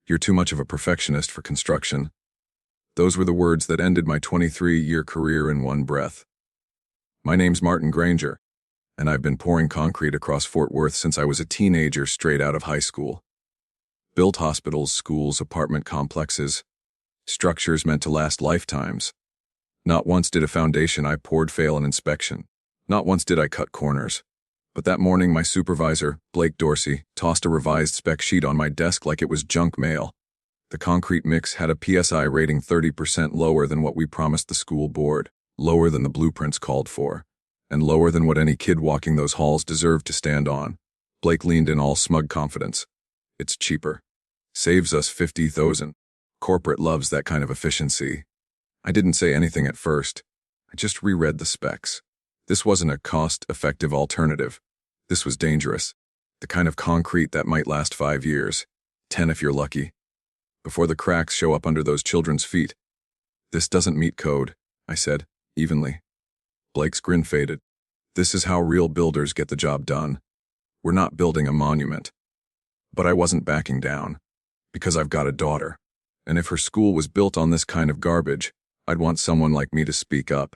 "You're too much of a perfectionist for construction." Those were the words that ended my 23-year career in one breath. My name's Martin Granger, and I've been pouring concrete across Fort Worth since I was a teenager straight out of high school. Built hospitals, schools, apartment complexes, structures meant to last lifetimes. Not once did a foundation I poured fail an inspection. Not once did I cut corners. But that morning my supervisor, Blake Dorsey, tossed a revised spec sheet on my desk like it was junk mail. The concrete mix had a PSI rating 30% lower than what we promised the school board, lower than the blueprints called for, and lower than what any kid walking those halls deserved to stand on. Blake leaned in all smug confidence. "It's cheaper. Saves us $50,000. Corporate loves that kind of efficiency." I didn't say anything at first. I just reread the specs. This wasn't a cost-effective alternative. This was dangerous. The kind of concrete that might last 5 years, 10 if you're lucky, before the cracks show up under those children's feet. "This doesn't meet code," I said, evenly. Blake's grin faded. "This is how real builders get the job done. We're not building a monument." But I wasn't backing down, because I've got a daughter, and if her school was built on this kind of garbage, I'd want someone like me to speak up.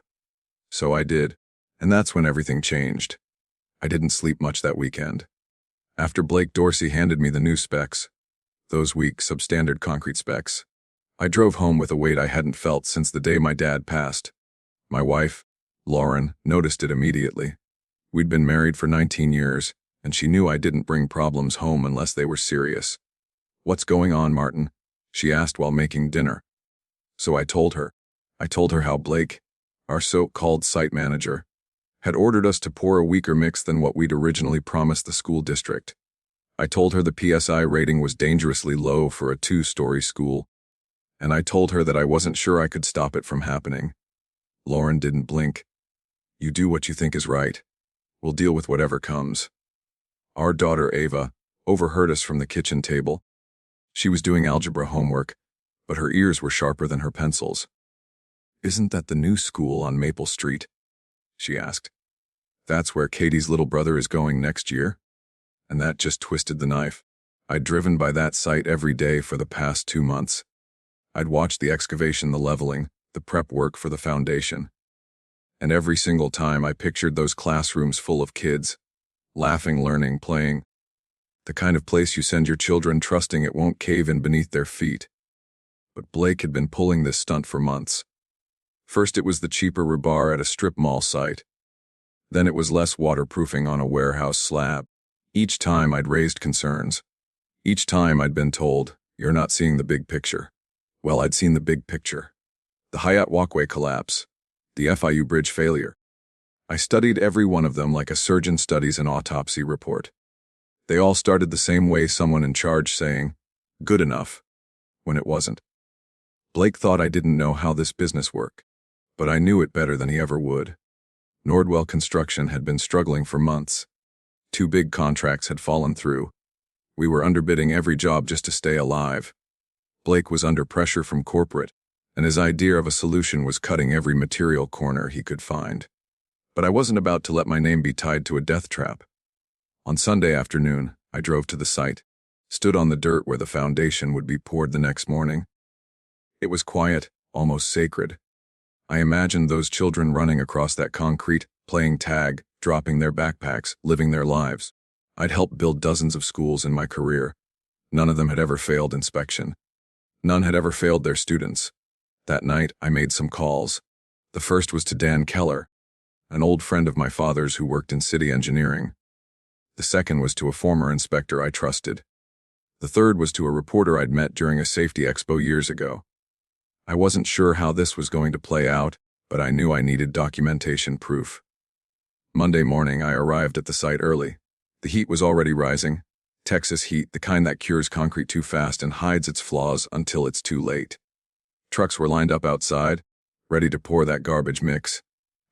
So I did, and that's when everything changed. I didn't sleep much that weekend. After Blake Dorsey handed me the new specs, those weak Substandard concrete specs, I drove home with a weight I hadn't felt since the day my dad passed. My wife, Lauren, noticed it immediately. We'd been married for 19 years, and she knew I didn't bring problems home unless they were serious. "What's going on, Martin?" she asked while making dinner. So I told her. I told her how Blake, our so-called site manager, had ordered us to pour a weaker mix than what we'd originally promised the school district. I told her the PSI rating was dangerously low for a 2-story school, and I told her that I wasn't sure I could stop it from happening. Lauren didn't blink. "You do what you think is right. We'll deal with whatever comes." Our daughter Ava overheard us from the kitchen table. She was doing algebra homework, but her ears were sharper than her pencils. "Isn't that the new school on Maple Street?" she asked. "That's where Katie's little brother is going next year?" And that just twisted the knife. I'd driven by that site every day for the past 2 months. I'd watched the excavation, the leveling, the prep work for the foundation. And every single time I pictured those classrooms full of kids, laughing, learning, playing. The kind of place you send your children trusting it won't cave in beneath their feet. But Blake had been pulling this stunt for months. First it was the cheaper rebar at a strip mall site. Then it was less waterproofing on a warehouse slab. Each time I'd raised concerns. Each time I'd been told, "You're not seeing the big picture." Well, I'd seen the big picture. The Hyatt walkway collapse. The FIU bridge failure. I studied every one of them like a surgeon studies an autopsy report. They all started the same way, someone in charge saying, "Good enough," when it wasn't. Blake thought I didn't know how this business worked, but I knew it better than he ever would. Nordwell construction had been struggling for months. 2 big contracts had fallen through. We were underbidding every job just to stay alive. Blake was under pressure from corporate, and his idea of a solution was cutting every material corner he could find. But I wasn't about to let my name be tied to a death trap. On Sunday afternoon, I drove to the site, stood on the dirt where the foundation would be poured the next morning. It was quiet, almost sacred. I imagined those children running across that concrete, playing tag, dropping their backpacks, living their lives. I'd helped build dozens of schools in my career. None of them had ever failed inspection. None had ever failed their students. That night, I made some calls. The first was to Dan Keller, an old friend of my father's who worked in city engineering. The second was to a former inspector I trusted. The third was to a reporter I'd met during a safety expo years ago. I wasn't sure how this was going to play out, but I knew I needed documentation proof. Monday morning, I arrived at the site early. The heat was already rising. Texas heat, the kind that cures concrete too fast and hides its flaws until it's too late. Trucks were lined up outside, ready to pour that garbage mix.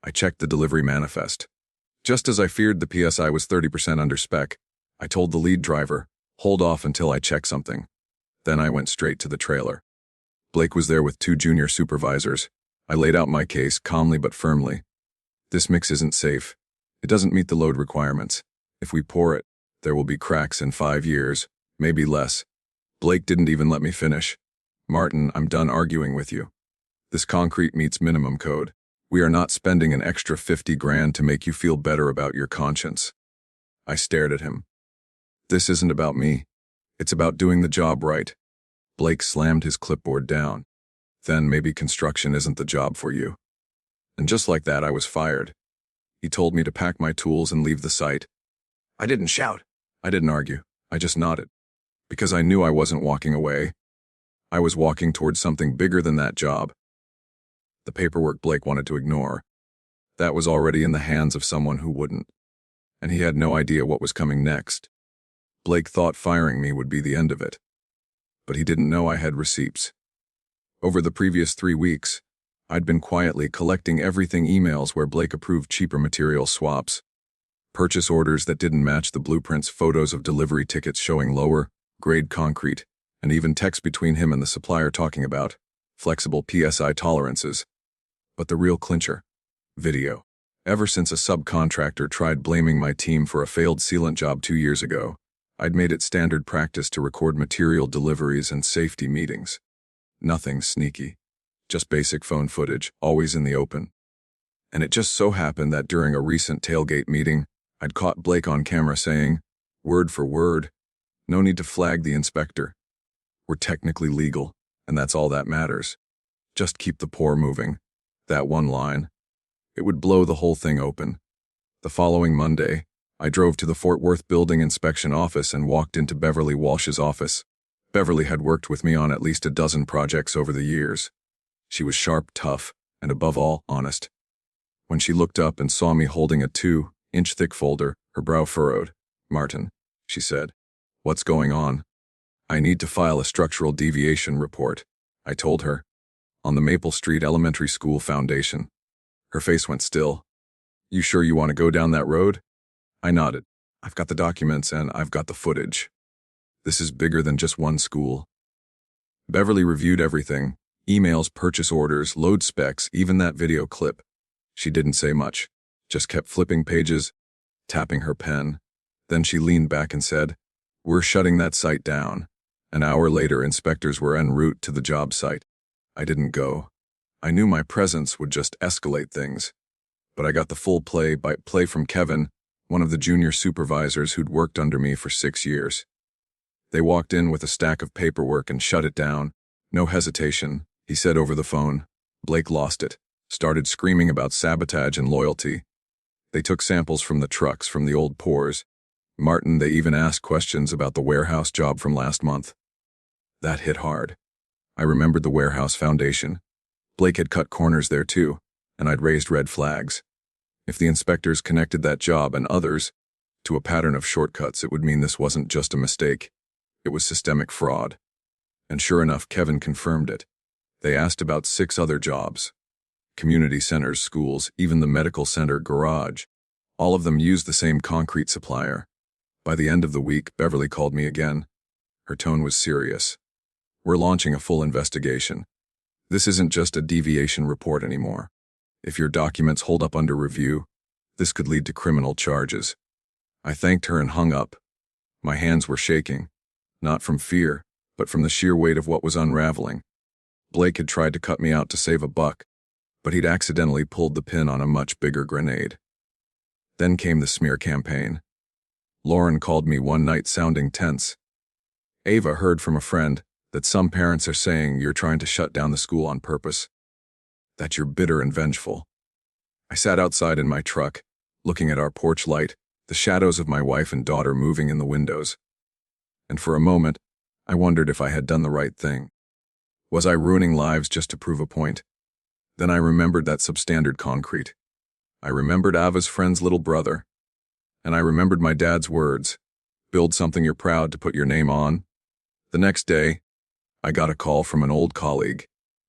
I checked the delivery manifest. Just as I feared, the PSI was 30% under spec. I told the lead driver, "Hold off until I check something." Then I went straight to the trailer. Blake was there with 2 junior supervisors. I laid out my case calmly but firmly. "This mix isn't safe. It doesn't meet the load requirements. If we pour it, there will be cracks in 5 years, maybe less." Blake didn't even let me finish. Martin, I'm done arguing with you. This concrete meets minimum code. We are not spending an extra 50 grand to make you feel better about your conscience. I stared at him. This isn't about me. It's about doing the job right. Blake slammed his clipboard down. Then maybe construction isn't the job for you. And just like that, I was fired. He told me to pack my tools and leave the site. I didn't shout. I didn't argue. I just nodded. Because I knew I wasn't walking away. I was walking towards something bigger than that job. The paperwork Blake wanted to ignore. That was already in the hands of someone who wouldn't. And he had no idea what was coming next. Blake thought firing me would be the end of it. But he didn't know I had receipts. Over the previous 3 weeks, I'd been quietly collecting everything emails where Blake approved cheaper material swaps, purchase orders that didn't match the blueprints, photos of delivery tickets showing lower grade concrete, and even text between him and the supplier talking about flexible PSI tolerances. But the real clincher, video. Ever since a subcontractor tried blaming my team for a failed sealant job 2 years ago, I'd made it standard practice to record material deliveries and safety meetings. Nothing sneaky. Just basic phone footage, always in the open. And it just so happened that during a recent tailgate meeting, I'd caught Blake on camera saying, word for word, no need to flag the inspector. We're technically legal, and that's all that matters. Just keep the pour moving. That one line. It would blow the whole thing open. The following Monday, I drove to the Fort Worth Building Inspection Office and walked into Beverly Walsh's office. Beverly had worked with me on at least a dozen projects over the years. She was sharp, tough, and above all, honest. When she looked up and saw me holding a 2-inch thick folder, her brow furrowed. Martin, she said, what's going on? I need to file a structural deviation report, I told her, on the Maple Street Elementary School Foundation. Her face went still. You sure you want to go down that road? I nodded. I've got the documents and I've got the footage. This is bigger than just one school. Beverly reviewed everything. Emails, purchase orders, load specs, even that video clip. She didn't say much, just kept flipping pages, tapping her pen. Then she leaned back and said, we're shutting that site down. An hour later, inspectors were en route to the job site. I didn't go. I knew my presence would just escalate things. But I got the full play-by-play from Kevin, one of the junior supervisors who'd worked under me for 6 years. They walked in with a stack of paperwork and shut it down. No hesitation, he said over the phone. Blake lost it, started screaming about sabotage and loyalty. They took samples from the trucks, from the old pours. Martin, they even asked questions about the warehouse job from last month. That hit hard. I remembered the warehouse foundation. Blake had cut corners there too, and I'd raised red flags. If the inspectors connected that job and others to a pattern of shortcuts, it would mean this wasn't just a mistake. It was systemic fraud. And sure enough, Kevin confirmed it. They asked about 6 other jobs. Community centers, schools, even the medical center garage. All of them used the same concrete supplier. By the end of the week, Beverly called me again. Her tone was serious. We're launching a full investigation. This isn't just a deviation report anymore. If your documents hold up under review, this could lead to criminal charges. I thanked her and hung up. My hands were shaking, not from fear, but from the sheer weight of what was unraveling. Blake had tried to cut me out to save a buck, but he'd accidentally pulled the pin on a much bigger grenade. Then came the smear campaign. Lauren called me one night sounding tense. Ava heard from a friend that some parents are saying you're trying to shut down the school on purpose. That you're bitter and vengeful. I sat outside in my truck, looking at our porch light, the shadows of my wife and daughter moving in the windows. And for a moment, I wondered if I had done the right thing. Was I ruining lives just to prove a point? Then I remembered that substandard concrete. I remembered Ava's friend's little brother. And I remembered my dad's words, build something you're proud to put your name on. The next day, I got a call from an old colleague,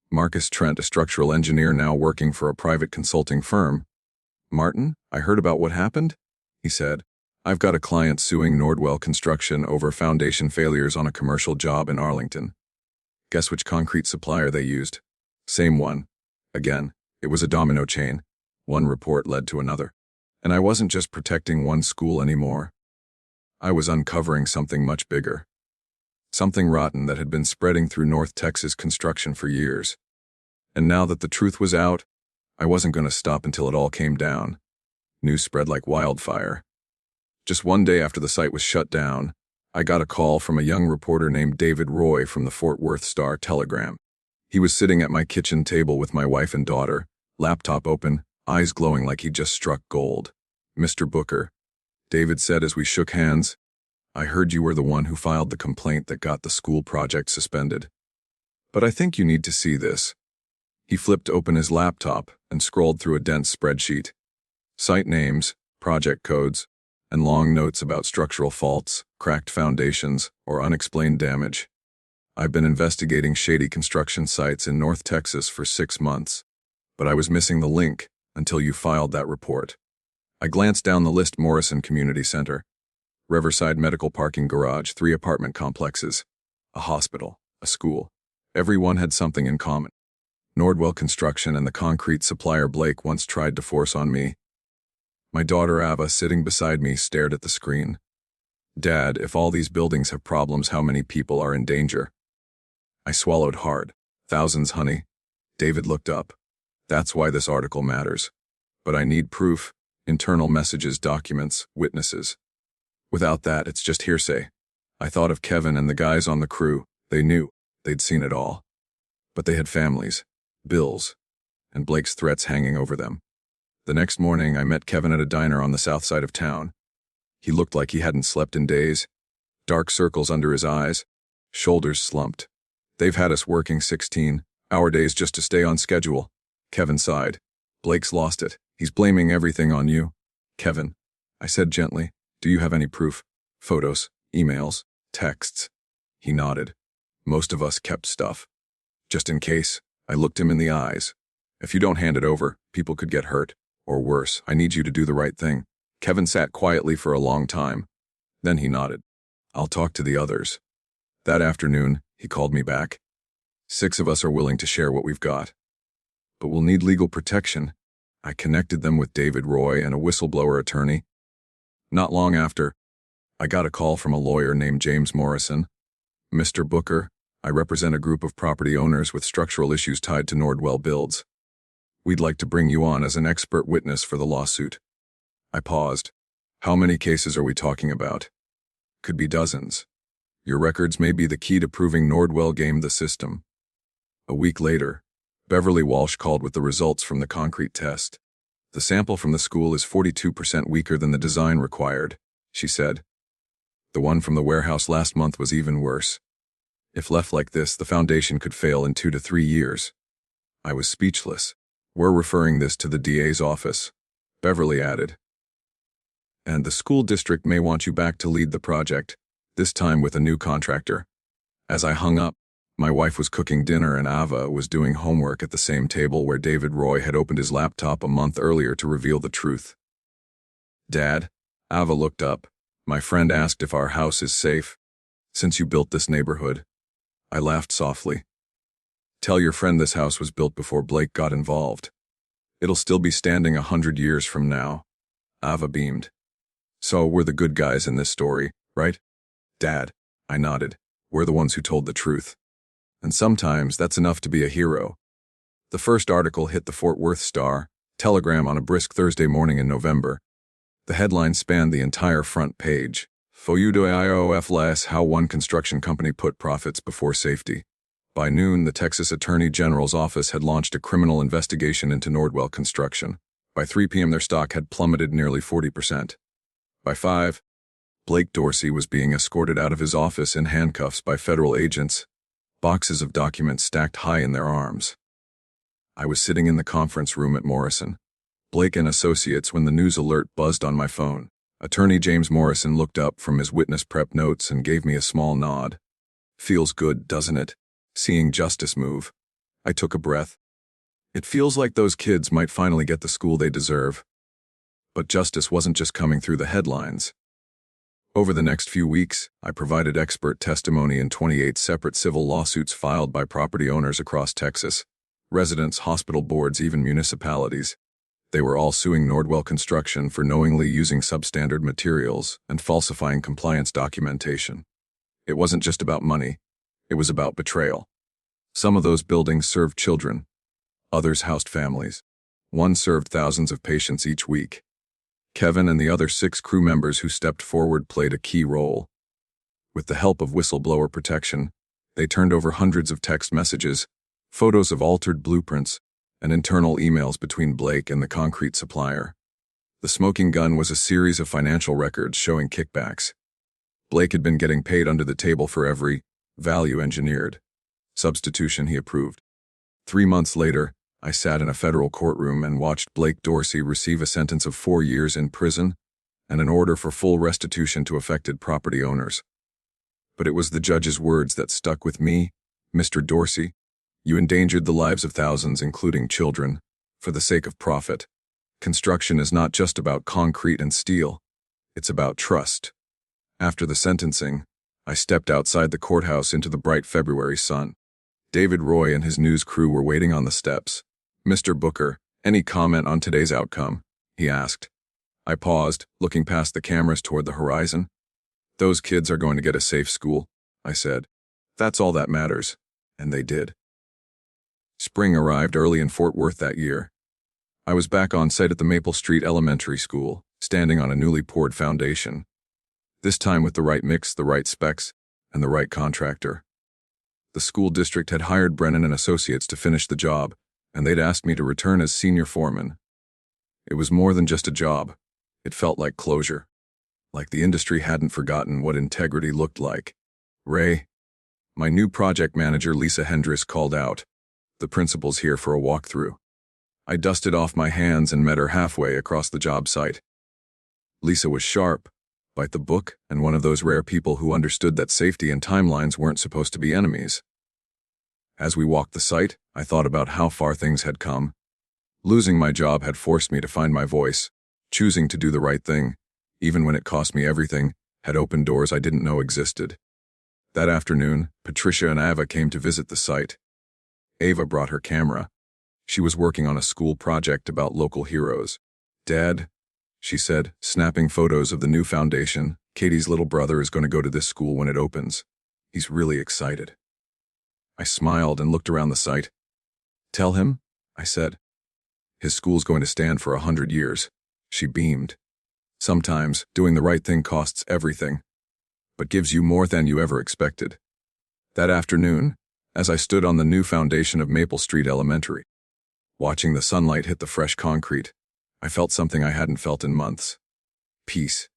Marcus Trent, a structural engineer now working for a private consulting firm. Martin, I heard about what happened, he said. I've got a client suing Nordwell Construction over foundation failures on a commercial job in Arlington. Guess which concrete supplier they used? Same one. Again, it was a domino chain. One report led to another. And I wasn't just protecting one school anymore. I was uncovering something much bigger. something rotten that had been spreading through North Texas construction for years. And now that the truth was out, I wasn't going to stop until it all came down. News spread like wildfire. Just one day after the site was shut down, I got a call from a young reporter named David Roy from the Fort Worth Star-Telegram. He was sitting at my kitchen table with my wife and daughter, laptop open, eyes glowing like he'd just struck gold. "Mr. Booker," David said as we shook hands, "I heard you were the one who filed the complaint that got the school project suspended. But I think you need to see this." He flipped open his laptop and scrolled through a dense spreadsheet. Site names, project codes, and long notes about structural faults, cracked foundations, or unexplained damage. "I've been investigating shady construction sites in North Texas for 6 months, but I was missing the link until you filed that report." I glanced down the list: Morrison Community Center, Riverside Medical Parking Garage, 3 apartment complexes, a hospital, a school. Everyone had something in common. Nordwell Construction and the concrete supplier Blake once tried to force on me. My daughter Ava, sitting beside me, stared at the screen. "Dad, if all these buildings have problems, how many people are in danger?" I swallowed hard. "Thousands, honey." David looked up. "That's why this article matters. But I need proof, internal messages, documents, witnesses. Without that, it's just hearsay." I thought of Kevin and the guys on the crew. They knew. They'd seen it all. But they had families, bills, and Blake's threats hanging over them. The next morning, I met Kevin at a diner on the south side of town. He looked like he hadn't slept in days. Dark circles under his eyes, shoulders slumped. "They've had us working 16-hour days just to stay on schedule." Kevin sighed. "Blake's lost it. He's blaming everything on you." "Kevin," I said gently, "do you have any proof? Photos, emails, texts?" He nodded. "Most of us kept stuff. Just in case." I looked him in the eyes. "If you don't hand it over, people could get hurt. Or worse, I need you to do the right thing." Kevin sat quietly for a long time. Then he nodded. "I'll talk to the others." That afternoon, he called me back. 6 of us are willing to share what we've got. But we'll need legal protection. I connected them with David Roy and a whistleblower attorney. Not long after, I got a call from a lawyer named James Morrison. "Mr. Booker, I represent a group of property owners with structural issues tied to Nordwell builds. We'd like to bring you on as an expert witness for the lawsuit." I paused. "How many cases are we talking about?" "Could be dozens. Your records may be the key to proving Nordwell gamed the system." A week later, Beverly Walsh called with the results from the concrete test. "The sample from the school is 42% weaker than the design required," she said. "The one from the warehouse last month was even worse. If left like this, the foundation could fail in 2 to 3 years." I was speechless. "We're referring this to the DA's office," Beverly added. "And the school district may want you back to lead the project, this time with a new contractor." As I hung up, my wife was cooking dinner and Ava was doing homework at the same table where David Roy had opened his laptop a month earlier to reveal the truth. "Dad," Ava looked up. "My friend asked if our house is safe, since you built this neighborhood." I laughed softly. "Tell your friend this house was built before Blake got involved. It'll still be standing 100 years from now." Ava beamed. "So we're the good guys in this story, right?" "Dad," I nodded. "We're the ones who told the truth. And sometimes that's enough to be a hero." The first article hit the Fort Worth Star-Telegram on a brisk Thursday morning in November. The headline spanned the entire front page. "FOUDOIOF how one construction company put profits before safety." By noon, the Texas Attorney General's office had launched a criminal investigation into Nordwell construction. By 3 p.m., their stock had plummeted nearly 40%. By 5, Blake Dorsey was being escorted out of his office in handcuffs by federal agents, boxes of documents stacked high in their arms. I was sitting in the conference room at Morrison, Blake and Associates, when the news alert buzzed on my phone. Attorney James Morrison looked up from his witness prep notes and gave me a small nod. "Feels good, doesn't it? Seeing justice move." I took a breath. It feels like those kids might finally get the school they deserve. But justice wasn't just coming through the headlines. Over the next few weeks, I provided expert testimony in 28 separate civil lawsuits filed by property owners across Texas, residents, hospital boards, even municipalities. They were all suing Nordwell Construction for knowingly using substandard materials and falsifying compliance documentation. It wasn't just about money. It was about betrayal. Some of those buildings served children. Others housed families. One served thousands of patients each week. Kevin and the other 6 crew members who stepped forward played a key role. With the help of whistleblower protection, they turned over hundreds of text messages, photos of altered blueprints, and internal emails between Blake and the concrete supplier. The smoking gun was a series of financial records showing kickbacks. Blake had been getting paid under the table for every value engineered substitution he approved. 3 months later, I sat in a federal courtroom and watched Blake Dorsey receive a sentence of 4 years in prison and an order for full restitution to affected property owners. But it was the judge's words that stuck with me. "Mr. Dorsey, you endangered the lives of thousands, including children, for the sake of profit. Construction is not just about concrete and steel. It's about trust." After the sentencing, I stepped outside the courthouse into the bright February sun. David Roy and his news crew were waiting on the steps. "Mr. Booker, any comment on today's outcome?" he asked. I paused, looking past the cameras toward the horizon. "Those kids are going to get a safe school," I said. "That's all that matters." And they did. Spring arrived early in Fort Worth that year. I was back on site at the Maple Street Elementary School, standing on a newly poured foundation. This time with the right mix, the right specs, and the right contractor. The school district had hired Brennan and Associates to finish the job, and they'd asked me to return as senior foreman. It was more than just a job. It felt like closure. Like the industry hadn't forgotten what integrity looked like. "Ray," my new project manager Lisa Hendris called out, "The principal's here for a walkthrough." I dusted off my hands and met her halfway across the job site. Lisa was sharp, by the book, and one of those rare people who understood that safety and timelines weren't supposed to be enemies. As we walked the site, I thought about how far things had come. Losing my job had forced me to find my voice. Choosing to do the right thing, even when it cost me everything, had opened doors I didn't know existed. That afternoon, Patricia and Ava came to visit the site. Ava brought her camera. She was working on a school project about local heroes. "Dad," she said, snapping photos of the new foundation, "Katie's little brother is going to go to this school when it opens. He's really excited." I smiled and looked around the site. "Tell him," I said. "His school's going to stand for 100 years. She beamed. "Sometimes, doing the right thing costs everything, but gives you more than you ever expected." That afternoon, as I stood on the new foundation of Maple Street Elementary, watching the sunlight hit the fresh concrete, I felt something I hadn't felt in months. Peace.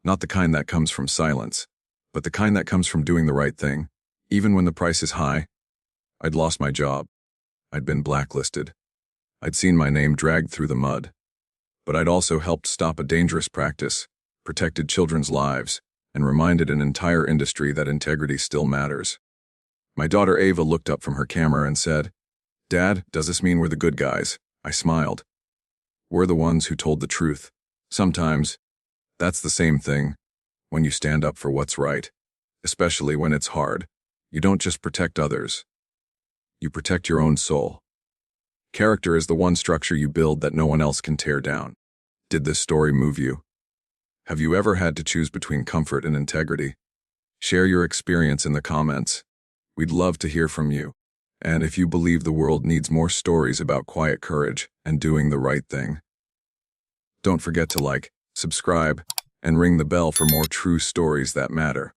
Not the kind that comes from silence, but the kind that comes from doing the right thing, even when the price is high. I'd lost my job. I'd been blacklisted. I'd seen my name dragged through the mud. But I'd also helped stop a dangerous practice, protected children's lives, and reminded an entire industry that integrity still matters. My daughter Ava looked up from her camera and said, "Dad, does this mean we're the good guys?" I smiled. "We're the ones who told the truth. Sometimes, that's the same thing. When you stand up for what's right, especially when it's hard, you don't just protect others. You protect your own soul." Character is the one structure you build that no one else can tear down. Did this story move you? Have you ever had to choose between comfort and integrity? Share your experience in the comments. We'd love to hear from you. And if you believe the world needs more stories about quiet courage and doing the right thing, don't forget to like, subscribe, and ring the bell for more true stories that matter.